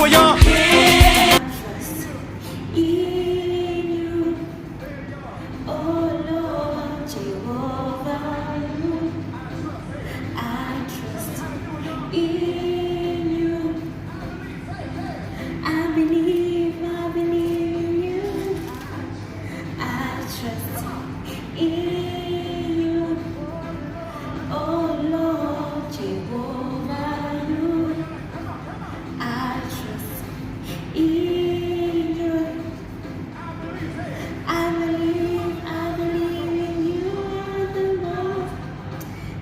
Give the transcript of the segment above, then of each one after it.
Trust in you, oh Lord Jehovah. I trust in you. I believe in you. I trust in you, oh Lord Jehovah. I trust in you. I believe in you, the Lord.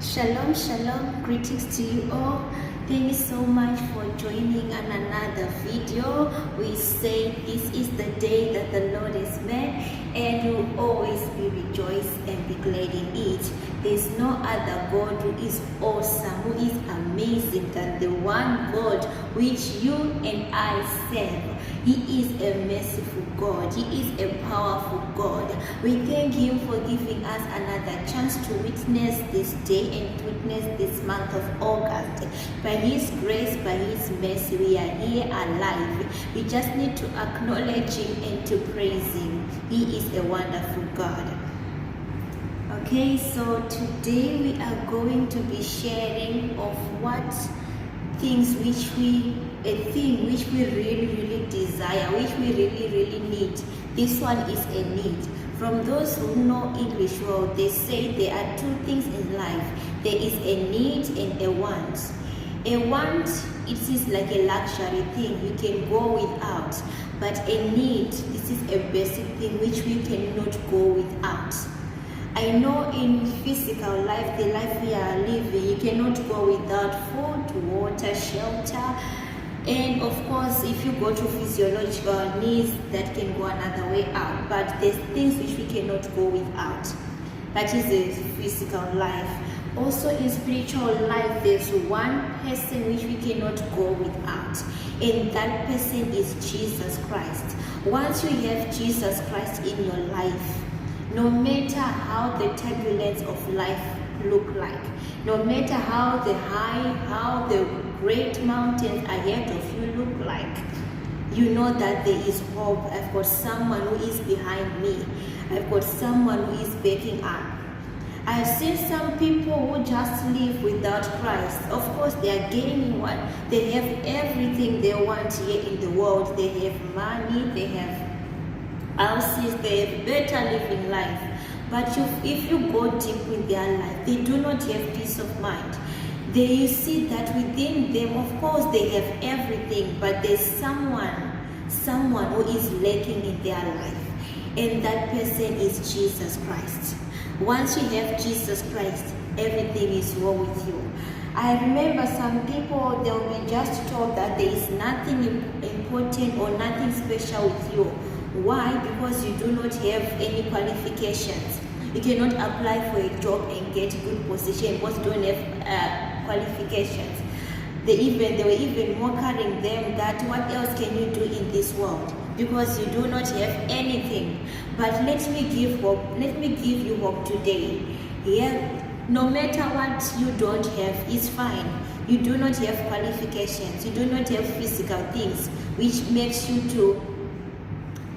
Shalom, shalom, greetings to you all. Thank you so much for joining on another video. We say this is the day that the Lord has made, and you will always be rejoiced and be glad in it. There's no other God who is awesome, who is amazing than the one God which you and I serve. He is a merciful God. He is a powerful God. We thank Him for giving us another chance to witness this day and to witness this month of August. By His grace, by His mercy, we are here alive. We just need to acknowledge Him and to praise Him. He is a wonderful God. Okay, so today we are going to be sharing of a thing which we really desire, which we really need. This one is a need. From those who know English well, they say there are two things in life. There is a need and a want. A want, it is like a luxury thing you can go without. But a need, this is a basic thing which we cannot go without. I know in physical life, the life we are living, you cannot go without food, water, shelter, and of course, if you go to physiological needs, that can go another way out. But there's things which we cannot go without. That is the physical life. Also in spiritual life, there's one person which we cannot go without, and that person is Jesus Christ. Once you have Jesus Christ in your life, no matter how the turbulence of life look like, no matter how the high, how the great mountains ahead of you look like, you know that there is hope. I've got someone who is behind me. I've got someone who is backing up. I've seen some people who just live without Christ. Of course, they are gaining what? They have everything they want here in the world. They have money, they have houses, they have better living life. But if you go deep in their life, they do not have peace of mind. You see that within them, of course, they have everything, but there's someone who is lacking in their life, and that person is Jesus Christ. Once you have Jesus Christ, everything is well with you. I remember some people, they'll be just told that there is nothing important or nothing special with you. Why? Because you do not have any qualifications. You cannot apply for a job and get good position because you don't have qualifications. They were even mocking them that what else can you do in this world? Because you do not have anything. But let me give hope. Let me give you hope today. Yeah, no matter what you don't have is fine. You do not have qualifications. You do not have physical things which makes you to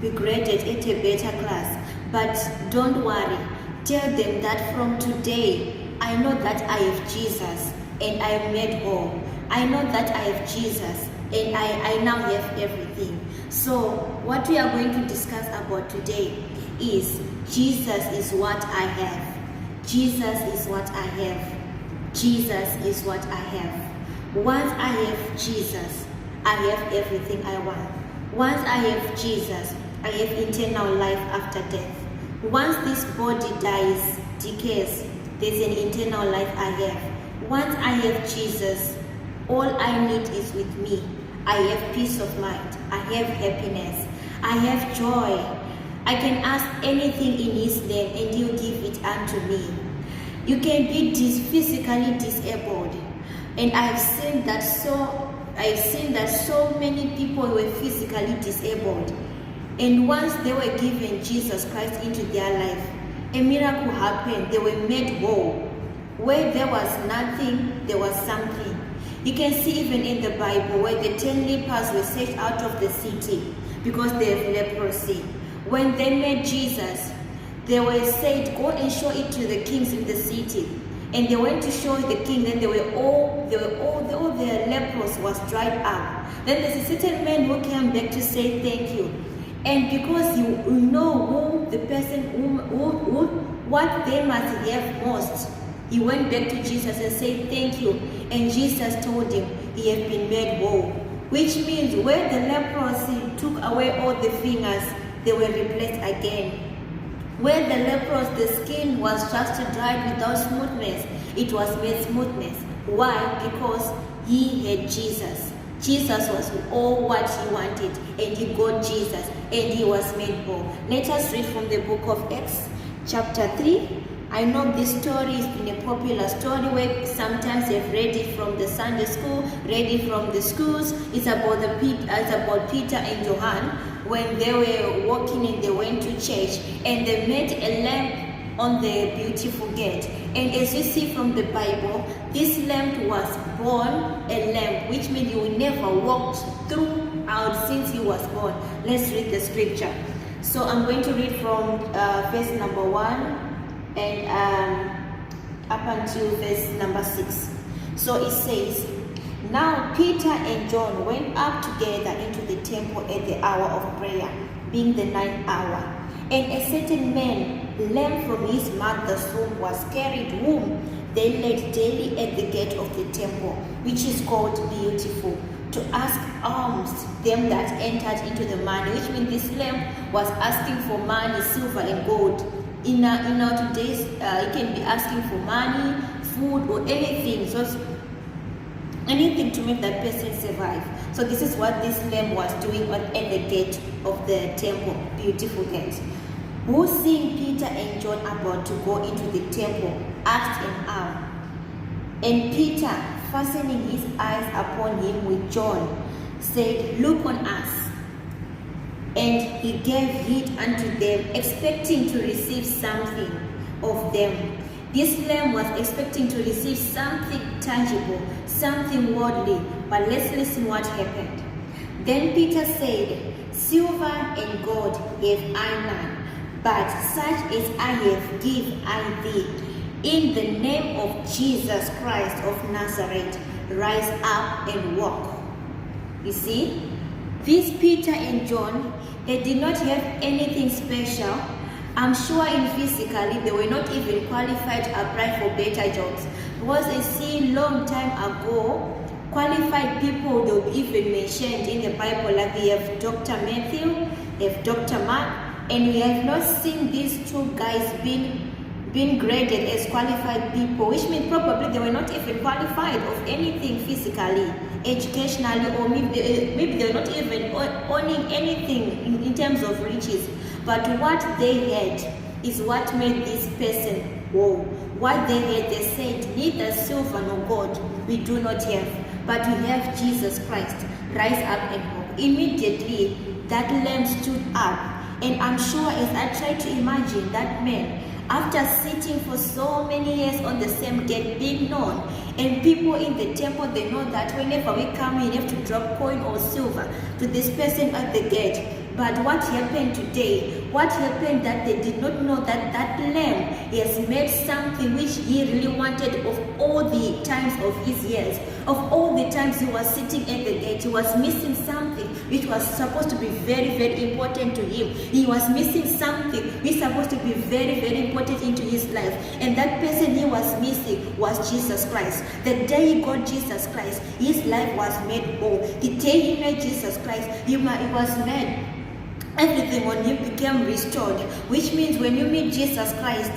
be graded at a better class. But don't worry. Tell them that from today, I know that I have Jesus and I am made whole. I know that I have Jesus and I now have everything. So what we are going to discuss about today is Jesus is what I have. Jesus is what I have. Jesus is what I have. Once I have Jesus, I have everything I want. Once I have Jesus, I have eternal life after death. Once this body dies, decays, there's an eternal life I have. Once I have Jesus, all I need is with me. I have peace of mind. I have happiness. I have joy. I can ask anything in His name and He'll give it unto me. You can be physically disabled, and I've seen that so many people were physically disabled, and once they were given Jesus Christ into their life, a miracle happened. They were made whole. Where there was nothing, there was something. You can see even in the Bible where the 10 lepers were set out of the city because they have leprosy. When they met Jesus, they were said, go and show it to the kings in the city. And they went to show the king, then all their lepers was dried up. Then there's a certain man who came back to say thank you. And because you know who the person, what they must have most, he went back to Jesus and said thank you. And Jesus told him he had been made whole. Which means when the leprosy took away all the fingers, they were replaced again. Where the leprosy, the skin was just dried without smoothness, it was made smoothness. Why? Because he had Jesus. Jesus was all what he wanted, and he got Jesus, and he was made whole. Let us read from the book of Acts, chapter 3. I know this story has been a popular story where sometimes they've read it from the Sunday school, read it from the schools. It's about Peter and John when they were walking and they went to church and they met a lamp on the beautiful gate. And as you see from the Bible, this lamp was born a lamp, which means he never walked throughout since he was born. Let's read the scripture. So I'm going to read from verse number 1 and up until verse number 6. So it says, now Peter and John went up together into the temple at the hour of prayer, being the 9th hour. And a certain man, lame from his mother's womb, was carried, whom they laid daily at the gate of the temple, which is called Beautiful, to ask alms them that entered into the money. Which means this lame was asking for money, silver and gold. In our today's, you can be asking for money, food, or anything. So anything to make that person survive. So this is what this lamb was doing at the gate of the temple, Beautiful gate. Who, seeing Peter and John about to go into the temple, asked an alms. And Peter, fastening his eyes upon him with John, said, look on us. And he gave heed unto them, expecting to receive something of them. This lamb was expecting to receive something tangible, something worldly. But let's listen what happened. Then Peter said, silver and gold have I none, but such as I have give I thee. In the name of Jesus Christ of Nazareth, rise up and walk. You see, these Peter and John, they did not have anything special. I'm sure in physically they were not even qualified to apply for better jobs. Because I see long time ago, qualified people, they were even mentioned in the Bible, like we have Dr. Matthew, we have Dr. Mark, and we have not seen these two guys being graded as qualified people, which means probably they were not even qualified of anything physically, educationally, or maybe they're not even owning anything in terms of riches. But what they had is what made this person whole. What they had, they said, neither silver nor gold we do not have, but we have Jesus Christ. Rise up and walk. Immediately that lamb stood up, and I'm sure as I try to imagine that man, after sitting for so many years on the same gate, being known, and people in the temple, they know that whenever we come in, you have to drop coin or silver to this person at the gate. But what happened today? What happened that they did not know that that lamb has made something which he really wanted of all the times of his years, of all the times he was sitting at the gate. He was missing something which was supposed to be very, very important to him. He was missing something which was supposed to be very, very important into his life. And that person he was missing was Jesus Christ. The day he got Jesus Christ, his life was made whole. The day he met Jesus Christ, he was made. Everything on him became restored, which means when you meet Jesus Christ,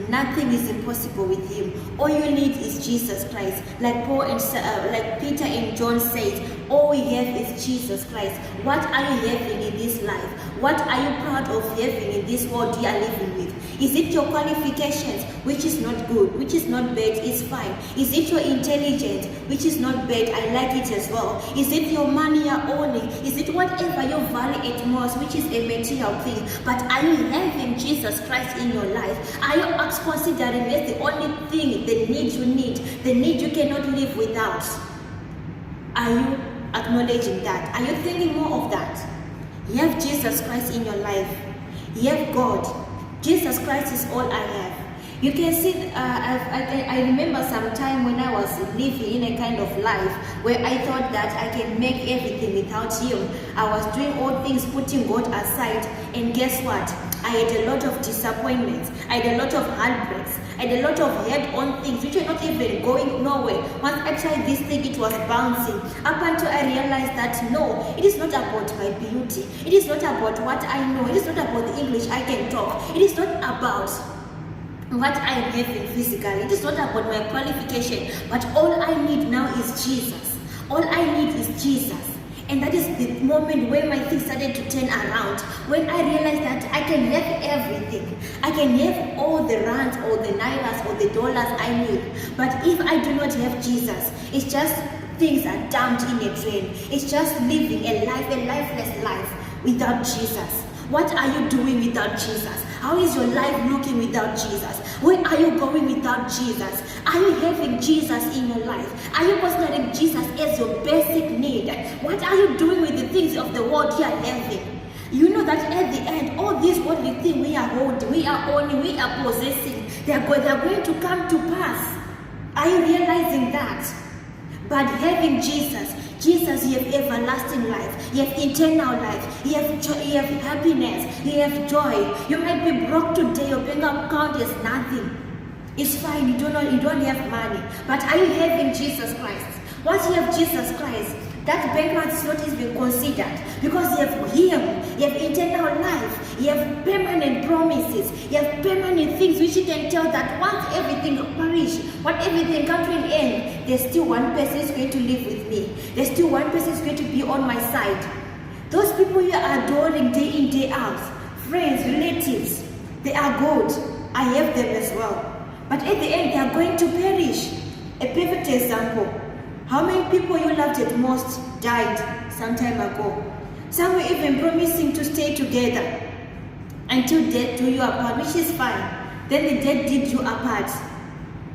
nothing is impossible with him. All you need is Jesus Christ. Like like Peter and John said, all we have is Jesus Christ. What are you having in this life? What are you proud of having in this world you are living with? Is it your qualifications, which is not good, which is not bad, it's fine? Is it your intelligence, which is not bad, I like it as well? Is it your money you're owning? Is it whatever you value at most, which is a material thing? But are you having Jesus Christ in your life? Are you considering that's the only thing, the need you need, the need you cannot live without? Are you acknowledging that? Are you thinking more of that? You have Jesus Christ in your life. You have God. Jesus Christ is all I have. You can see, I remember some time when I was living in a kind of life where I thought that I can make everything without Him. I was doing all things, putting God aside, and guess what? I had a lot of disappointments. I had a lot of heartbreaks. I had a lot of head-on things which were not even going nowhere. Once I tried this thing, it was bouncing. Up until I realized that no, it is not about my beauty. It is not about what I know. It is not about the English I can talk. It is not about what I am having physically. It is not about my qualification. But all I need now is Jesus. All I need is Jesus. And that is the moment where my things started to turn around. When I realized that I can have everything. I can have all the rands, all the nairas, all the dollars I need. But if I do not have Jesus, it's just things are dumped in a drain. It's just living a lifeless life without Jesus. What are you doing without Jesus? How is your life looking without Jesus? Where are you going without Jesus? Are you having Jesus in your life? Are you considering Jesus as your basic need? What are you doing with the things of the world you are having? You know that at the end, all these worldly things we are holding, we are owning, we are possessing, they are going to come to pass. Are you realizing that? But having Jesus, you have everlasting life, you have eternal life, you have joy, you have happiness, you have joy. You might be broke today, your bank account is nothing. It's fine, you don't have money. But are you having Jesus Christ? Once you have Jesus Christ, that bank account is not even considered, because you have Him, you have eternal life, you have permanent promises, you have permanent things which you can tell that once everything perish, when everything comes to an end, there's still one person who's going to live with me. There's still one person who's going to be on my side. Those people you are adoring day in, day out, friends, relatives, they are good. I have them as well. But at the end, they are going to perish. A perfect example. How many people you loved at most died some time ago? Some were even promising to stay together until death do you apart, which is fine. Then the death did you apart.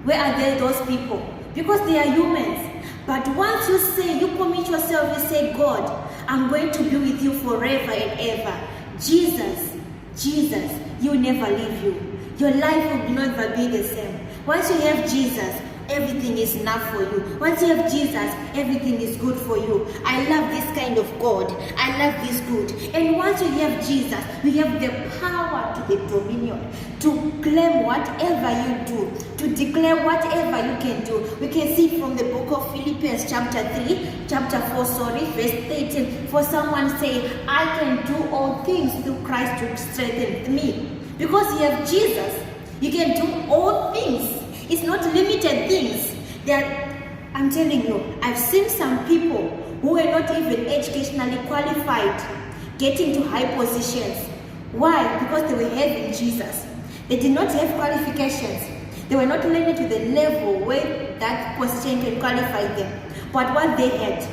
Where are those people? Because they are humans. But once you say, you commit yourself, you say, God, I'm going to be with you forever and ever. Jesus, He will never leave you. Your life will never be the same. Once you have Jesus, everything is enough for you. Once you have Jesus, everything is good for you. I love this kind of God. I love this good. And once you have Jesus, you have the power to the dominion, to claim whatever you do, to declare whatever you can do. We can see from the book of Philippians chapter 4, verse 13. For someone say, I can do all things through Christ to strengthen me. Because you have Jesus, you can do all things. It's not limited things. I'm telling you, I've seen some people who were not even educationally qualified getting to high positions. Why? Because they were having Jesus. They did not have qualifications. They were not learning to the level where that position can qualify them. But what they had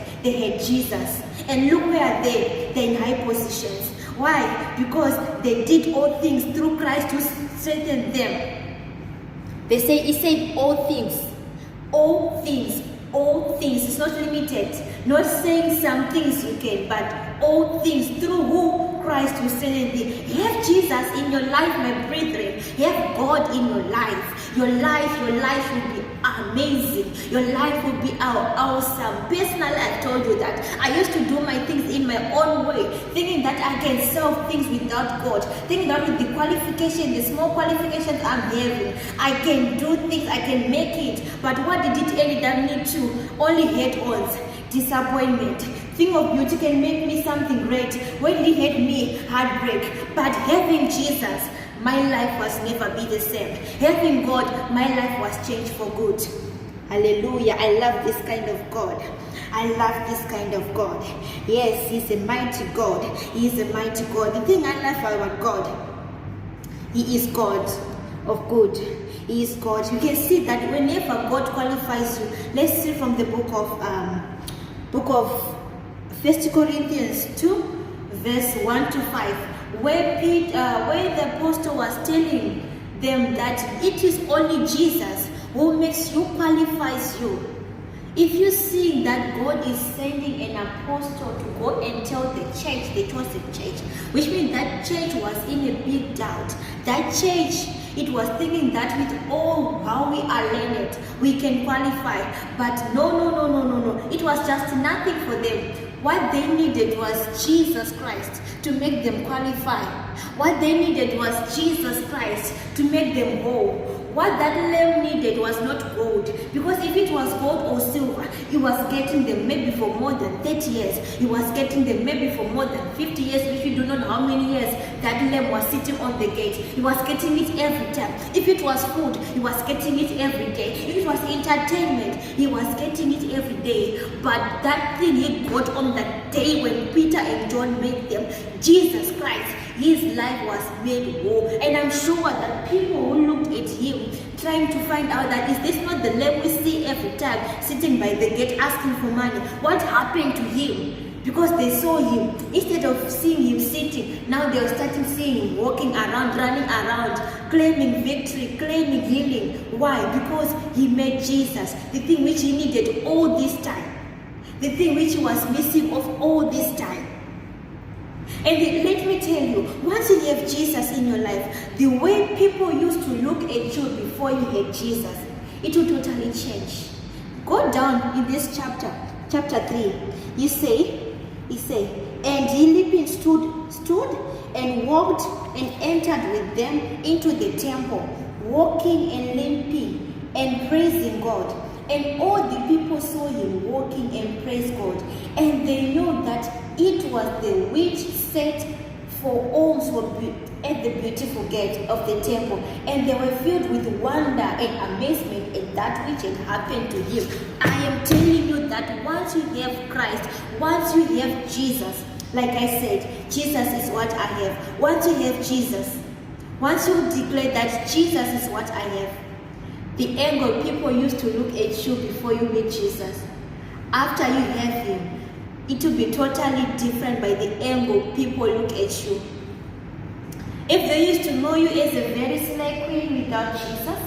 Jesus. And look where they're in high positions. Why? Because they did all things through Christ to strengthen them. They say, He said all things. All things. All things. It's not limited. Not saying some things you can, but all things through who? Christ will strengthen thee. Have Jesus in your life, my brethren. Have God in your life. Your life will be amazing. Your life will be awesome. Personally, I told you that I used to do my things in my own way, thinking that I can solve things without God, thinking that with the qualification, the small qualifications I'm having, I can do things, I can make it. But what did it end up me to? Only head-ons, disappointment. Thing of beauty can make me something great. When He had me, heartbreak. But having Jesus, my life was never be the same. Having God, my life was changed for good. Hallelujah. I love this kind of God. I love this kind of God. Yes, He's a mighty God. He is a mighty God. The thing I love about God, He is God of good. He is God. You can see that whenever God qualifies you, let's see from the book of 1 Corinthians 2, verse 1 to 5, where the apostle was telling them that it is only Jesus who makes you, qualifies you. If you see that God is sending an apostle to go and tell the church, the chosen church, which means that church was in a big doubt. That church, it was thinking that with all how we are learned, we can qualify. But no. It was just nothing for them. What they needed was Jesus Christ to make them qualify. What they needed was Jesus Christ to make them whole. What that lamb needed was not gold, because if it was gold or silver, he was getting them maybe for more than 30 years. He was getting them maybe for more than 50 years, which we do not know how many years that lamb was sitting on the gate. He was getting it every time. If it was food, he was getting it every day. If it was entertainment, he was getting it every day. But that thing he got on that day when Peter and John met them, Jesus Christ, his life was made whole. And I'm sure that people who looked at him trying to find out that is this not the lamb we see every time sitting by the gate asking for money? What happened to him? Because they saw him, instead of seeing him sitting, now they are starting seeing him walking around, running around, claiming victory, claiming healing. Why? Because he met Jesus, the thing which he needed all this time, the thing which he was missing of all this time. And let me tell you, once you have Jesus in your life, the way people used to look at you before you had Jesus, it will totally change. Go down in this chapter 3. He say, and he leaping stood and walked and entered with them into the temple, walking and limping and praising God. And all the people saw him walking and praise God. And they knew that it was the which sat for alms at the beautiful gate of the temple. And they were filled with wonder and amazement at that which had happened to him. I am telling you that once you have Christ, once you have Jesus, like I said, Jesus is what I have. Once you have Jesus, once you declare that Jesus is what I have, the angle people used to look at you before you meet Jesus, after you have him, it will be totally different by the angle people look at you. If they used to know you as a very slay queen without Jesus,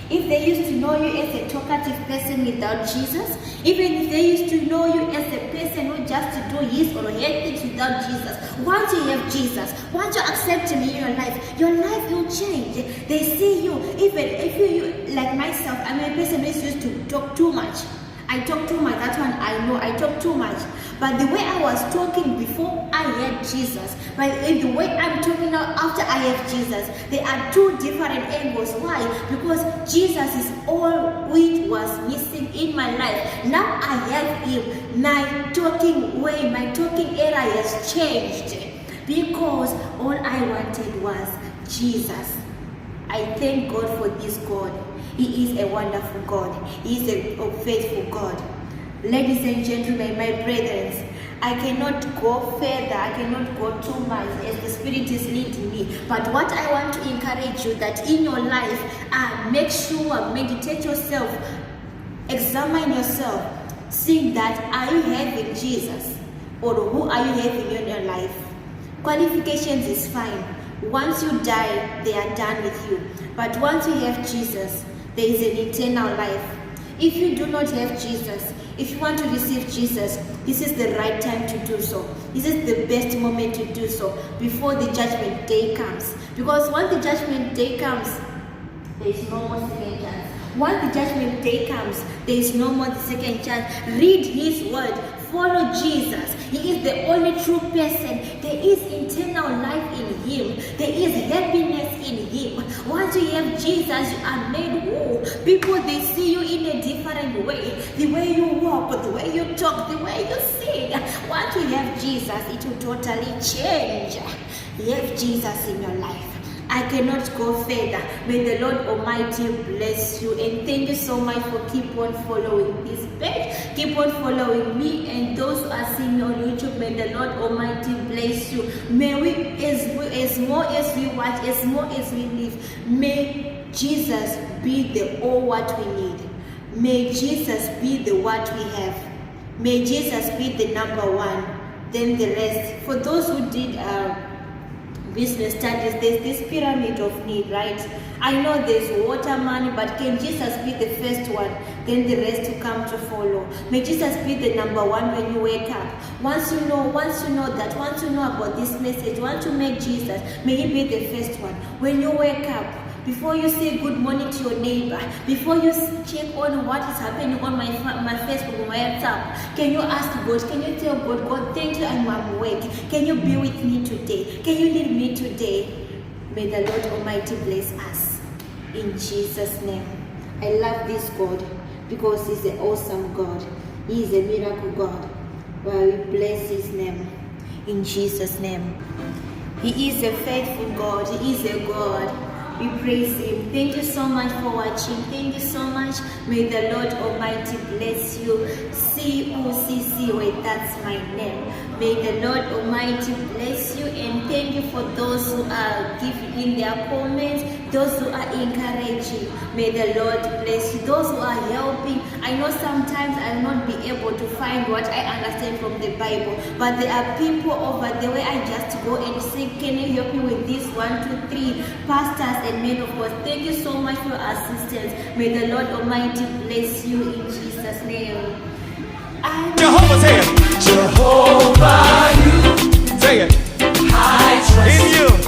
if they used to know you as a talkative person without Jesus, even if they used to know you as a person who just do his or her things without Jesus, once you have Jesus, once you accept him in your life will change. They see you, even if you like myself, I'm a person who used to talk too much. I talk too much, that one I know, I talk too much. But the way I was talking before I had Jesus, but the way I'm talking now after I have Jesus, there are two different angles. Why? Because Jesus is all which was missing in my life. Now I have him. My talking way, my talking era has changed because all I wanted was Jesus. I thank God for this God. He is a wonderful God. He is a faithful God. Ladies and gentlemen, my brethren, I cannot go further, I cannot go too much as the Spirit is leading me. But what I want to encourage you that in your life, make sure, meditate yourself, examine yourself, see that are you having Jesus or who are you having in your life? Qualifications is fine. Once you die, they are done with you. But once you have Jesus, there is an eternal life. If you do not have Jesus, if you want to receive Jesus, this is the right time to do so. This is the best moment to do so before the judgment day comes. Because once the judgment day comes, there is no more second chance. Once the judgment day comes, there is no more second chance. Read his word. Follow Jesus. He is the only true person. There is eternal life in him. There is happiness in him. Once you have Jesus, you are made whole. People, they see you in a different way. The way you walk, the way you talk, the way you sing. Once you have Jesus, it will totally change. You have Jesus in your life. I cannot go further. May the Lord Almighty bless you. And thank you so much for keep on following this page. Keep on following me and those who are seeing me on YouTube. May the Lord Almighty bless you. May we, as more as we watch, as more as we live, may Jesus be the all what we need. May Jesus be the what we have. May Jesus be the number one. Then the rest. For those who did business studies, there's this pyramid of need, right? I know there's water, money, but can Jesus be the first one? Then the rest will come to follow. May Jesus be the number one when you wake up. Once you know about this message, once you make Jesus, may He be the first one. When you wake up, before you say good morning to your neighbor, before you check on what is happening on my Facebook, my WhatsApp, can you ask God, can you tell God, God, thank you, I'm awake. Can you be with me today? Can you lead me today? May the Lord Almighty bless us. In Jesus' name. I love this God because He's an awesome God. He is a miracle God. Well, we bless His name. In Jesus' name. He is a faithful God. He is a God. We praise Him. Thank you so much for watching. Thank you so much. May the Lord Almighty bless you. COCC, wait, that's my name. May the Lord Almighty bless you, and thank you for those who are giving in their comments, those who are encouraging. May the Lord bless you. Those who are helping. I know sometimes I'll not be able to find what I understand from the Bible, but there are people over there where I just go and say, can you help me with this? 1, 2, 3. Pastors and men of God, thank you so much for your assistance. May the Lord Almighty bless you in Jesus' name. Jehovah, say it. Jehovah, you say it. In you.